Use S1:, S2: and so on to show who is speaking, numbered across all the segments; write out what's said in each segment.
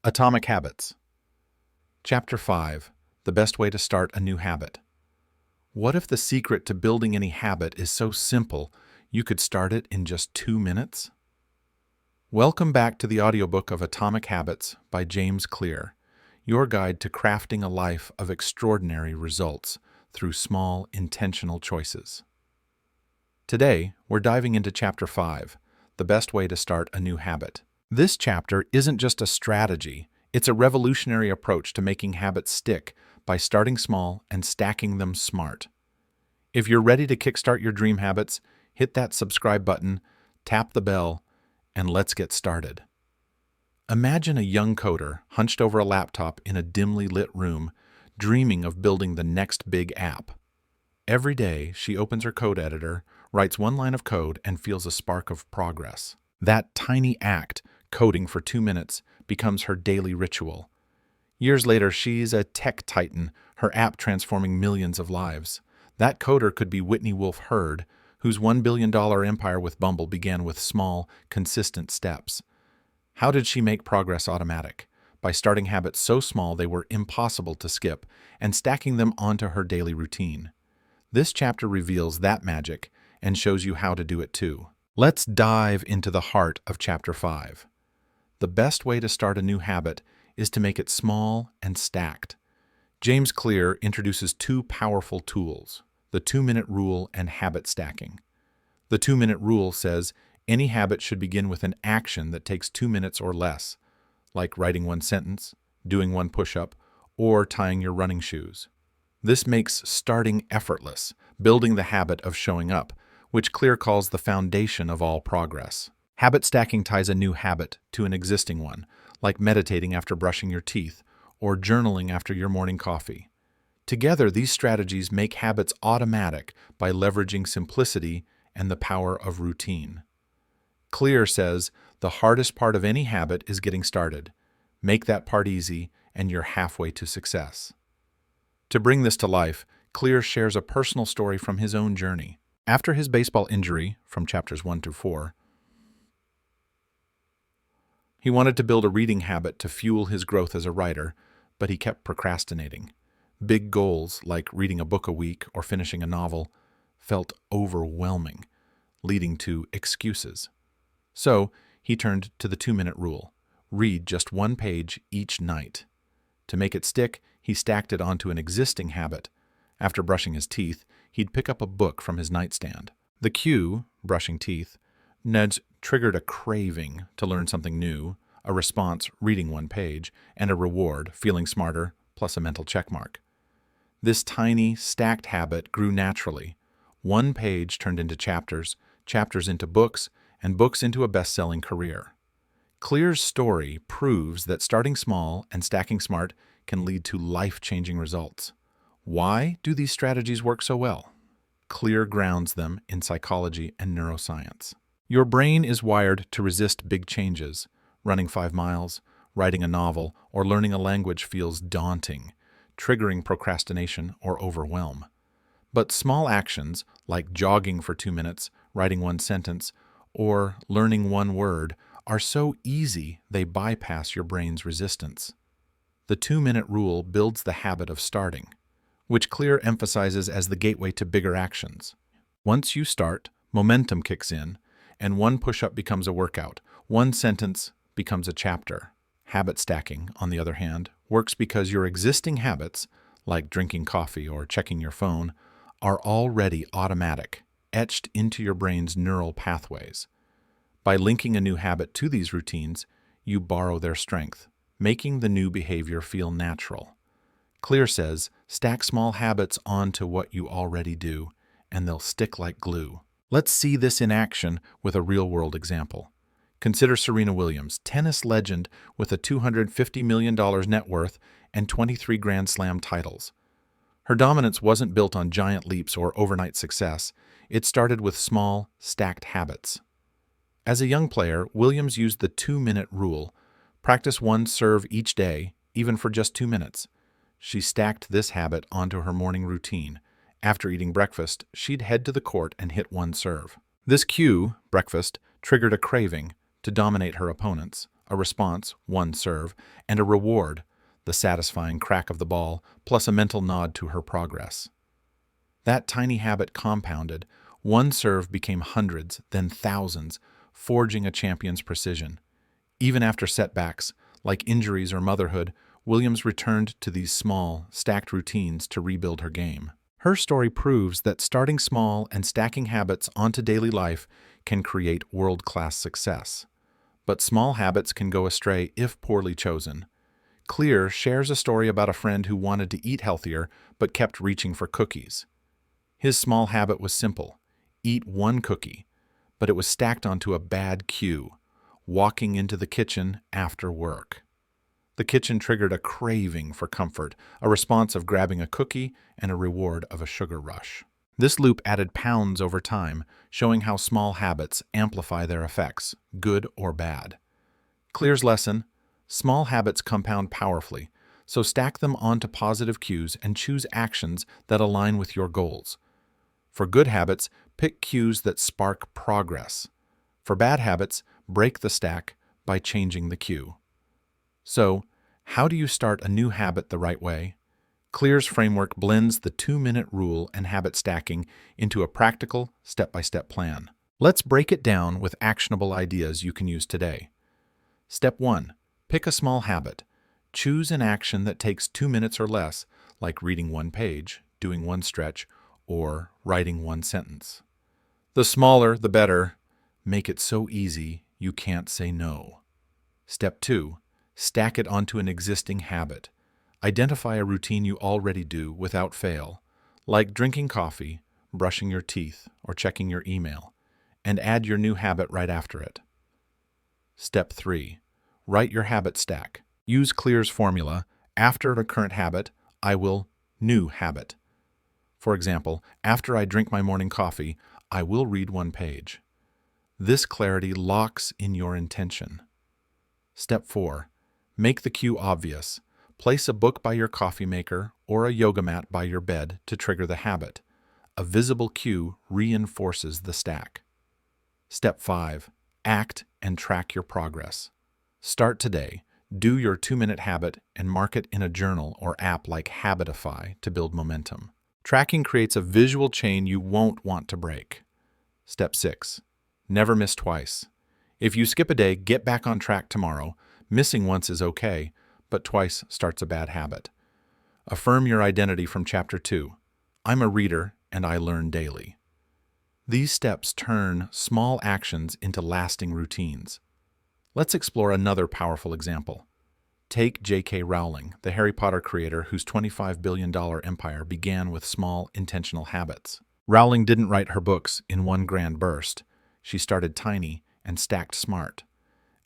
S1: Atomic Habits. Chapter 5. The Best Way to Start a New Habit. What if the secret to building any habit is so simple you could start it in just 2 minutes? Welcome back to the audiobook of Atomic Habits by James Clear, your guide to crafting a life of extraordinary results through small, intentional choices. Today, we're diving into Chapter 5, The Best Way to Start a New Habit. This chapter isn't just a strategy, it's a revolutionary approach to making habits stick by starting small and stacking them smart. If you're ready to kickstart your dream habits, hit that subscribe button, tap the bell, and let's get started. Imagine a young coder hunched over a laptop in a dimly lit room, dreaming of building the next big app. Every day, she opens her code editor, writes one line of code, and feels a spark of progress. That tiny act, coding for 2 minutes, becomes her daily ritual. Years later, she's a tech titan, her app transforming millions of lives. That coder could be Whitney Wolfe Herd, whose $1 billion empire with Bumble began with small, consistent steps. How did she make progress automatic? By starting habits so small they were impossible to skip and stacking them onto her daily routine. This chapter reveals that magic and shows you how to do it too. Let's dive into the heart of Chapter 5. The best way to start a new habit is to make it small and stacked. James Clear introduces two powerful tools, the 2-minute rule and habit stacking. The 2-minute rule says any habit should begin with an action that takes 2 minutes or less, like writing one sentence, doing one push-up, or tying your running shoes. This makes starting effortless, building the habit of showing up, which Clear calls the foundation of all progress. Habit stacking ties a new habit to an existing one, like meditating after brushing your teeth or journaling after your morning coffee. Together, these strategies make habits automatic by leveraging simplicity and the power of routine. Clear says the hardest part of any habit is getting started. Make that part easy, and you're halfway to success. To bring this to life, Clear shares a personal story from his own journey. After his baseball injury, from chapters 1 to 4, he wanted to build a reading habit to fuel his growth as a writer, but he kept procrastinating. Big goals, like reading a book a week or finishing a novel, felt overwhelming, leading to excuses. So, he turned to the 2-minute rule. Read just 1 page each night. To make it stick, he stacked it onto an existing habit. After brushing his teeth, he'd pick up a book from his nightstand. The cue, brushing teeth, nudge triggered a craving to learn something new, a response, reading 1 page, and a reward, feeling smarter, plus a mental checkmark. This tiny, stacked habit grew naturally. 1 page turned into chapters, chapters into books, and books into a best-selling career. Clear's story proves that starting small and stacking smart can lead to life-changing results. Why do these strategies work so well? Clear grounds them in psychology and neuroscience. Your brain is wired to resist big changes. Running 5 miles, writing a novel, or learning a language feels daunting, triggering procrastination or overwhelm. But small actions, like jogging for 2 minutes, writing 1 sentence, or learning 1 word, are so easy they bypass your brain's resistance. The 2-minute rule builds the habit of starting, which Clear emphasizes as the gateway to bigger actions. Once you start, momentum kicks in, and 1 push-up becomes a workout, 1 sentence becomes a chapter. Habit stacking, on the other hand, works because your existing habits, like drinking coffee or checking your phone, are already automatic, etched into your brain's neural pathways. By linking a new habit to these routines, you borrow their strength, making the new behavior feel natural. Clear says, stack small habits onto what you already do, and they'll stick like glue. Let's see this in action with a real-world example. Consider Serena Williams, tennis legend with a $250 million net worth and 23 Grand Slam titles. Her dominance wasn't built on giant leaps or overnight success. It started with small, stacked habits. As a young player, Williams used the 2-minute rule. Practice 1 serve each day, even for just 2 minutes. She stacked this habit onto her morning routine. After eating breakfast, she'd head to the court and hit 1 serve. This cue, breakfast, triggered a craving to dominate her opponents, a response, one serve, and a reward, the satisfying crack of the ball, plus a mental nod to her progress. That tiny habit compounded. One serve became hundreds, then thousands, forging a champion's precision. Even after setbacks, like injuries or motherhood, Williams returned to these small, stacked routines to rebuild her game. Her story proves that starting small and stacking habits onto daily life can create world-class success. But small habits can go astray if poorly chosen. Clear shares a story about a friend who wanted to eat healthier but kept reaching for cookies. His small habit was simple: eat one cookie, but it was stacked onto a bad cue: walking into the kitchen after work. The kitchen triggered a craving for comfort, a response of grabbing a cookie and a reward of a sugar rush. This loop added pounds over time, showing how small habits amplify their effects, good or bad. Clear's lesson: small habits compound powerfully, so stack them onto positive cues and choose actions that align with your goals. For good habits, pick cues that spark progress. For bad habits, break the stack by changing the cue. So, how do you start a new habit the right way? Clear's framework blends the 2-minute rule and habit stacking into a practical, step-by-step plan. Let's break it down with actionable ideas you can use today. Step 1. Pick a small habit. Choose an action that takes 2 minutes or less, like reading one page, doing one stretch, or writing one sentence. The smaller, the better. Make it so easy you can't say no. Step 2. Stack it onto an existing habit. Identify a routine you already do without fail, like drinking coffee, brushing your teeth, or checking your email, and add your new habit right after it. Step 3. Write your habit stack. Use Clear's formula: after a current habit, I will new habit. For example, after I drink my morning coffee, I will read one page. This clarity locks in your intention. Step 4. Make the cue obvious. Place a book by your coffee maker or a yoga mat by your bed to trigger the habit. A visible cue reinforces the stack. Step 5. Act and track your progress. Start today. Do your 2-minute habit and mark it in a journal or app like Habitify to build momentum. Tracking creates a visual chain you won't want to break. Step 6. Never miss twice. If you skip a day, get back on track tomorrow. Missing once is okay, but twice starts a bad habit. Affirm your identity from Chapter 2. I'm a reader and I learn daily. These steps turn small actions into lasting routines. Let's explore another powerful example. Take J.K. Rowling, the Harry Potter creator whose $25 billion empire began with small, intentional habits. Rowling didn't write her books in one grand burst. She started tiny and stacked smart.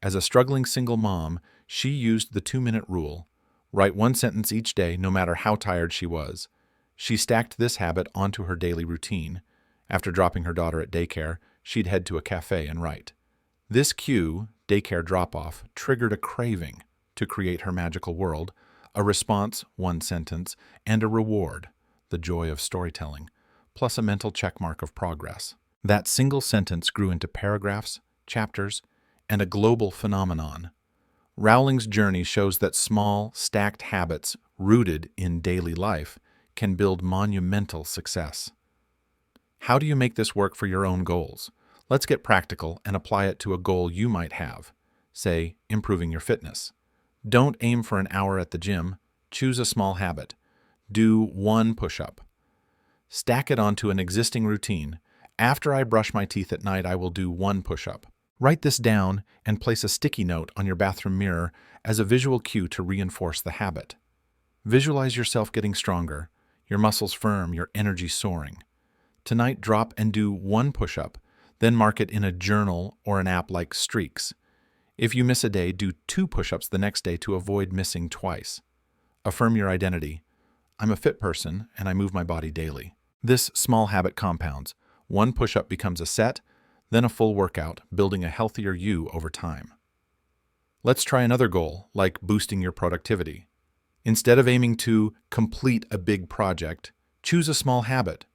S1: As a struggling single mom, she used the 2-minute rule: write one sentence each day no matter how tired she was. She stacked this habit onto her daily routine. After dropping her daughter at daycare, she'd head to a cafe and write. This cue, daycare drop-off, triggered a craving to create her magical world, a response, one sentence, and a reward, the joy of storytelling, plus a mental checkmark of progress. That single sentence grew into paragraphs, chapters, and a global phenomenon. Rowling's journey shows that small, stacked habits rooted in daily life can build monumental success. How do you make this work for your own goals? Let's get practical and apply it to a goal you might have. Say, improving your fitness. Don't aim for an hour at the gym. Choose a small habit. Do one push-up. Stack it onto an existing routine. After I brush my teeth at night, I will do one push-up. Write this down and place a sticky note on your bathroom mirror as a visual cue to reinforce the habit. Visualize yourself getting stronger, your muscles firm, your energy soaring. Tonight, drop and do one push-up, then mark it in a journal or an app like Streaks. If you miss a day, do 2 push-ups the next day to avoid missing twice. Affirm your identity. I'm a fit person and I move my body daily. This small habit compounds. One push-up becomes a set, then a full workout, building a healthier you over time. Let's try another goal, like boosting your productivity. Instead of aiming to complete a big project, choose a small habit.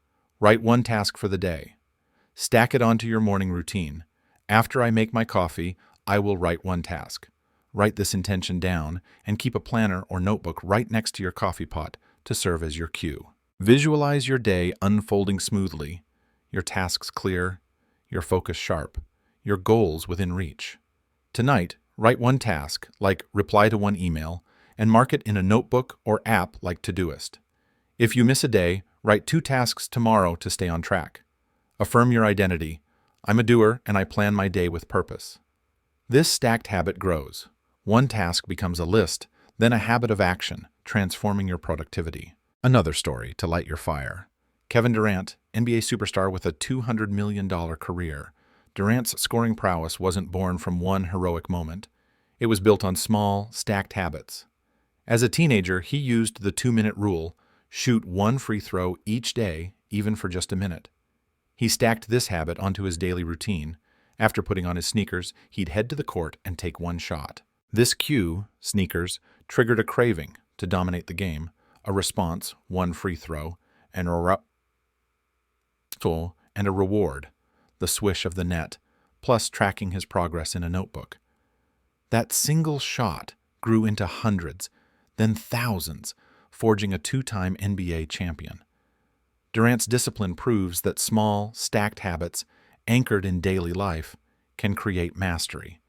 S1: Write one task for the day. Stack it onto your morning routine. After I make my coffee, I will write one task. Write this intention down and keep a planner or notebook right next to your coffee pot to serve as your cue. Visualize your day unfolding smoothly, your tasks clear, your focus sharp, your goals within reach. Tonight, write one task, like reply to one email, and mark it in a notebook or app like Todoist. If you miss a day, write 2 tasks tomorrow to stay on track. Affirm your identity. I'm a doer and I plan my day with purpose. This stacked habit grows. One task becomes a list, then a habit of action, transforming your productivity. Another story to light your fire. Kevin Durant, NBA superstar with a $200 million career. Durant's scoring prowess wasn't born from one heroic moment. It was built on small, stacked habits. As a teenager, he used the 2-minute rule, shoot 1 free throw each day, even for just a minute. He stacked this habit onto his daily routine. After putting on his sneakers, he'd head to the court and take 1 shot. This cue, sneakers, triggered a craving to dominate the game, a response, 1 free throw, and a reward, the swish of the net, plus tracking his progress in a notebook. That single shot grew into hundreds, then thousands, forging a 2-time NBA champion. Durant's discipline proves that small, stacked habits, anchored in daily life, can create mastery.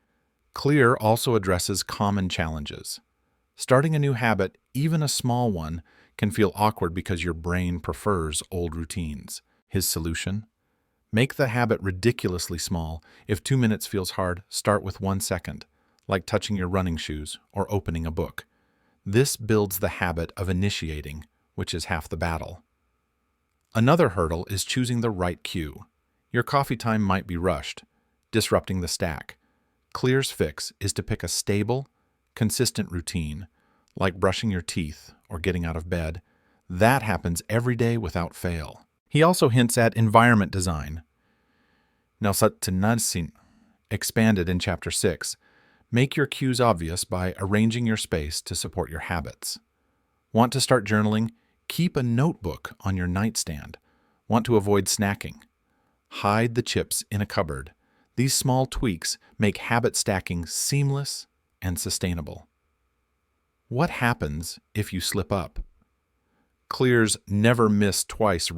S1: Clear also addresses common challenges. Starting a new habit, even a small one, can feel awkward because your brain prefers old routines. His solution? Make the habit ridiculously small. If 2 minutes feels hard, start with 1 second, like touching your running shoes or opening a book. This builds the habit of initiating, which is half the battle. Another hurdle is choosing the right cue. Your coffee time might be rushed, disrupting the stack. Clear's fix is to pick a stable, consistent routine, like brushing your teeth or getting out of bed. That happens every day without fail. He also hints at environment design. Expanded in Chapter 6. Make your cues obvious by arranging your space to support your habits. Want to start journaling? Keep a notebook on your nightstand. Want to avoid snacking? Hide the chips in a cupboard. These small tweaks make habit stacking seamless and sustainable. What happens if you slip up? Clear's never miss twice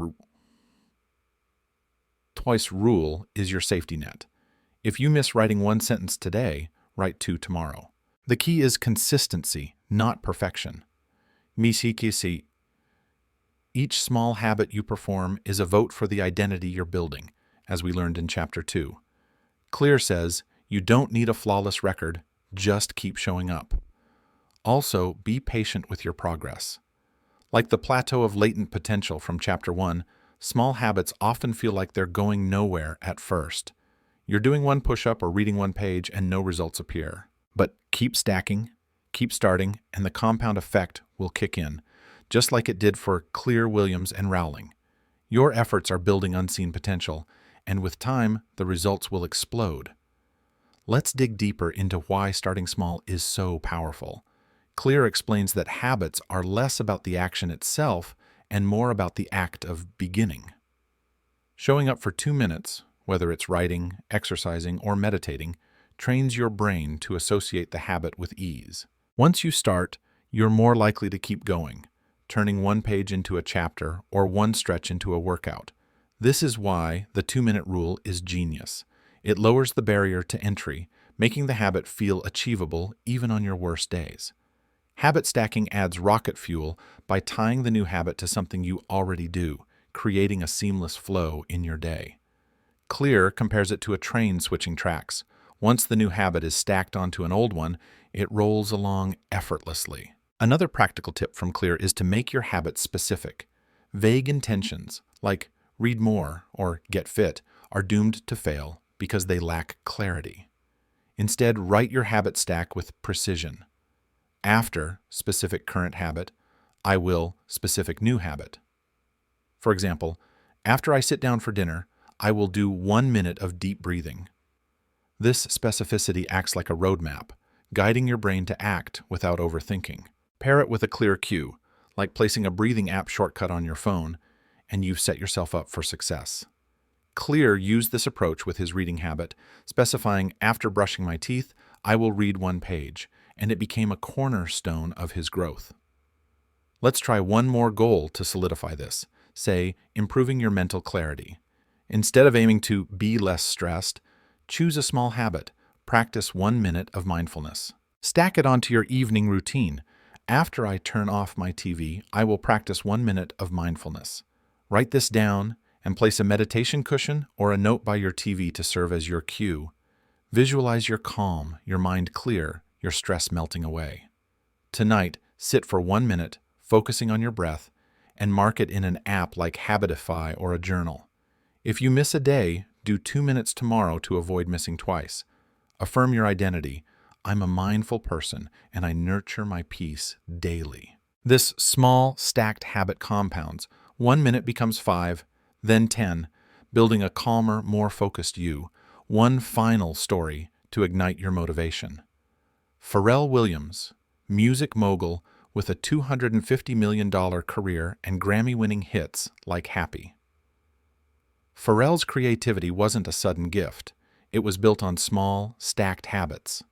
S1: rule is your safety net. If you miss writing 1 sentence today, write 2 tomorrow. The key is consistency, not perfection. Each small habit you perform is a vote for the identity you're building, as we learned in Chapter 2. Clear says, you don't need a flawless record, just keep showing up. Also, be patient with your progress. Like the plateau of latent potential from Chapter 1, small habits often feel like they're going nowhere at first. You're doing 1 push-up or reading 1 page and no results appear. But keep stacking, keep starting, and the compound effect will kick in, just like it did for Clear, Williams, and Rowling. Your efforts are building unseen potential, and with time, the results will explode. Let's dig deeper into why starting small is so powerful. Clear explains that habits are less about the action itself and more about the act of beginning. Showing up for 2 minutes, whether it's writing, exercising, or meditating, trains your brain to associate the habit with ease. Once you start, you're more likely to keep going, turning 1 page into a chapter or 1 stretch into a workout. This is why the 2-minute rule is genius. It lowers the barrier to entry, making the habit feel achievable even on your worst days. Habit stacking adds rocket fuel by tying the new habit to something you already do, creating a seamless flow in your day. Clear compares it to a train switching tracks. Once the new habit is stacked onto an old one, it rolls along effortlessly. Another practical tip from Clear is to make your habits specific. Vague intentions, like read more or get fit, are doomed to fail because they lack clarity. Instead, write your habit stack with precision. After specific current habit, I will specific new habit. For example, after I sit down for dinner, I will do 1 minute of deep breathing. This specificity acts like a roadmap, guiding your brain to act without overthinking. Pair it with a clear cue, like placing a breathing app shortcut on your phone, and you've set yourself up for success. Clear used this approach with his reading habit, specifying, after brushing my teeth, I will read 1 page, and it became a cornerstone of his growth. Let's try one more goal to solidify this. Say, improving your mental clarity. Instead of aiming to be less stressed, choose a small habit. Practice 1 minute of mindfulness. Stack it onto your evening routine. After I turn off my TV, I will practice 1 minute of mindfulness. Write this down and place a meditation cushion or a note by your TV to serve as your cue. Visualize your calm, your mind clear, your stress melting away. Tonight, sit for 1 minute, focusing on your breath, and mark it in an app like Habitify or a journal. If you miss a day, do 2 minutes tomorrow to avoid missing twice. Affirm your identity. I'm a mindful person, and I nurture my peace daily. This small, stacked habit compounds. 1 minute becomes 5, then 10, building a calmer, more focused you. One final story to ignite your motivation. Pharrell Williams, music mogul with a $250 million career and Grammy-winning hits like Happy. Pharrell's creativity wasn't a sudden gift. It was built on small, stacked habits.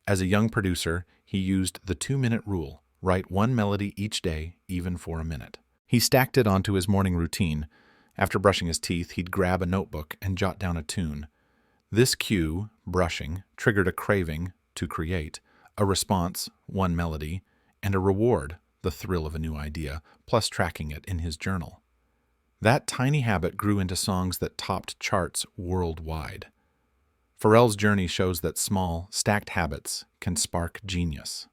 S1: As a young producer, he used the 2-minute rule, write one melody each day, even for a minute. He stacked it onto his morning routine. After brushing his teeth, he'd grab a notebook and jot down a tune. This cue, brushing, triggered a craving to create, a response, one melody, and a reward, the thrill of a new idea, plus tracking it in his journal. That tiny habit grew into songs that topped charts worldwide. Pharrell's journey shows that small, stacked habits can spark genius.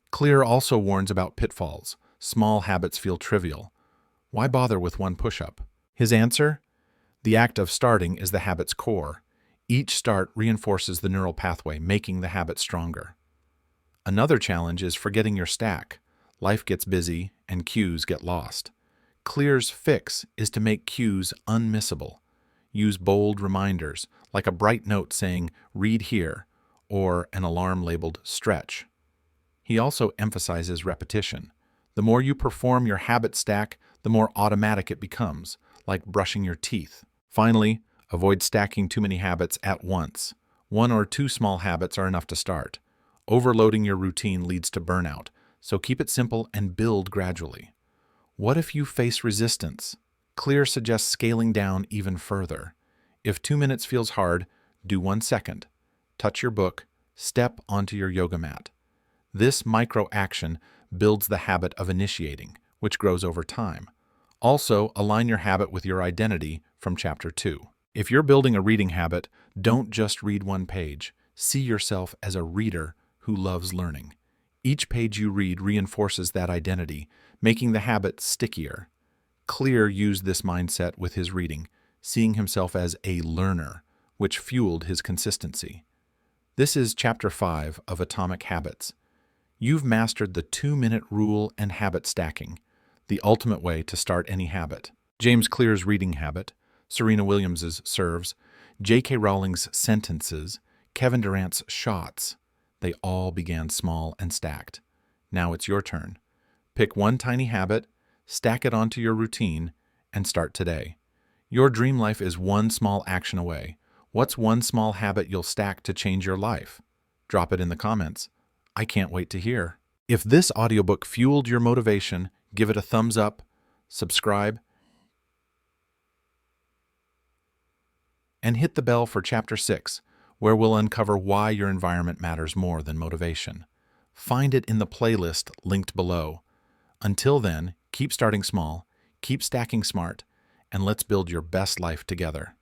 S1: Clear also warns about pitfalls. Small habits feel trivial. Why bother with one push-up? His answer? The act of starting is the habit's core. Each start reinforces the neural pathway, making the habit stronger. Another challenge is forgetting your stack. Life gets busy and cues get lost. Clear's fix is to make cues unmissable. Use bold reminders, like a bright note saying, "Read here," or an alarm labeled "Stretch." He also emphasizes repetition. The more you perform your habit stack, the more automatic it becomes, like brushing your teeth. Finally, avoid stacking too many habits at once. 1 or 2 small habits are enough to start. Overloading your routine leads to burnout, so keep it simple and build gradually. What if you face resistance? Clear suggests scaling down even further. If 2 minutes feels hard, do 1 second. Touch your book, step onto your yoga mat. This micro-action builds the habit of initiating, which grows over time. Also, align your habit with your identity from Chapter 2. If you're building a reading habit, don't just read one page. See yourself as a reader who loves learning. Each page you read reinforces that identity, making the habit stickier. Clear used this mindset with his reading, seeing himself as a learner, which fueled his consistency. This is Chapter 5 of Atomic Habits. You've mastered the 2-minute rule and habit stacking, the ultimate way to start any habit. James Clear's reading habit, Serena Williams's serves, J.K. Rowling's sentences, Kevin Durant's shots. They all began small and stacked. Now it's your turn. Pick one tiny habit, stack it onto your routine, and start today. Your dream life is one small action away. What's one small habit you'll stack to change your life? Drop it in the comments. I can't wait to hear. If this audiobook fueled your motivation, give it a thumbs up, subscribe, and hit the bell for Chapter 6, where we'll uncover why your environment matters more than motivation. Find it in the playlist linked below. Until then, keep starting small, keep stacking smart, and let's build your best life together.